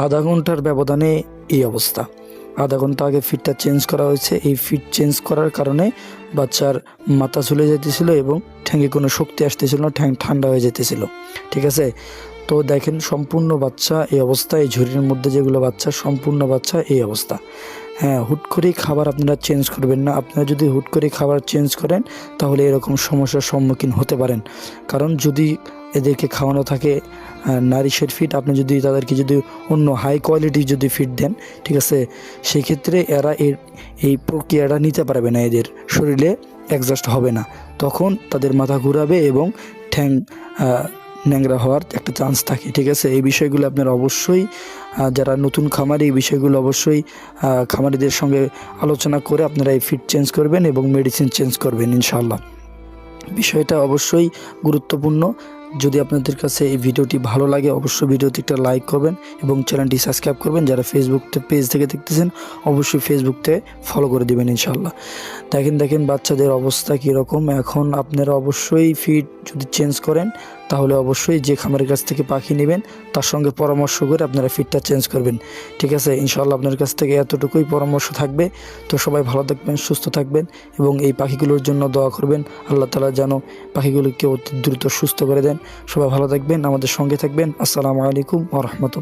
আধা ঘন্টার ব্যবধানে এই অবস্থা। আধা ঘন্টা আগে ফিডটা চেঞ্জ করা হয়েছে। এই ফিড চেঞ্জ করার কারণে বাচ্চার মাথা ঝুলে যেতেছিল এবং ঠ্যাঙে কোনো শক্তি আসতেছিল না, ঠ্যাং ঠান্ডা হয়ে যেতেছিল। ঠিক আছে, তো দেখেন সম্পূর্ণ বাচ্চা এই অবস্থা, এই ঝুড়ির মধ্যে যেগুলো বাচ্চা সম্পূর্ণ বাচ্চা এই অবস্থা। হ্যাঁ, হুট করেই খাবার আপনারা চেঞ্জ করবেন না। আপনারা যদি হুট করে খাবার চেঞ্জ করেন তাহলে এরকম সমস্যার সম্মুখীন হতে পারেন। কারণ যদি এদেরকে খাওয়ানো থাকে নারিশের ফিড, আপনি যদি তাদেরকে যদি অন্য হাই কোয়ালিটির যদি ফিড দেন, ঠিক আছে, সেক্ষেত্রে এরা এই প্রক্রিয়াটা নিতে পারবে না, এদের শরীরে অ্যাডজাস্ট হবে না। তখন তাদের মাথা ঘুরাবে এবং ঠ্যাং ন্যাংরা হওয়ার একটা চান্স থাকে। ঠিক আছে, এই বিষয়গুলো আপনারা অবশ্যই যারা নতুন খামারি, এই বিষয়গুলো অবশ্যই খামারিদের সঙ্গে আলোচনা করে আপনারা এই ফিড চেঞ্জ করবেন এবং মেডিসিন চেঞ্জ করবেন ইনশাআল্লাহ। বিষয়টা অবশ্যই গুরুত্বপূর্ণ। যদি আপনাদের কাছে এই ভিডিওটি ভালো লাগে অবশ্যই ভিডিওটি একটা লাইক করবেন এবং চ্যানেলটি সাবস্ক্রাইব করবেন। যারা ফেসবুক পেজ থেকে দেখতেছেন অবশ্যই ফেসবুক থেকে ফলো করে দেবেন ইনশাআল্লাহ। দেখেন বাচ্চাদের অবস্থা কীরকম। এখন আপনারা অবশ্যই ফিড যদি চেঞ্জ করেন তাহলে অবশ্যই যে খামারের কাছ থেকে পাখি নেবেন তার সঙ্গে পরামর্শ করে আপনারা ফিডটা চেঞ্জ করবেন। ঠিক আছে, ইনশাআল্লাহ আপনার কাছ থেকে এতটুকুই পরামর্শ থাকবে। তো সবাই ভালো থাকবেন, সুস্থ থাকবেন এবং এই পাখিগুলোর জন্য দোয়া করবেন। আল্লাহ তাআলা যেন পাখিগুলোকে অতি দ্রুত সুস্থ করে দেন। সবাই ভালো থাকবেন, আমাদের সঙ্গে থাকবেন। আসসালামু আলাইকুম ওয়া রাহমাতুল্লাহ।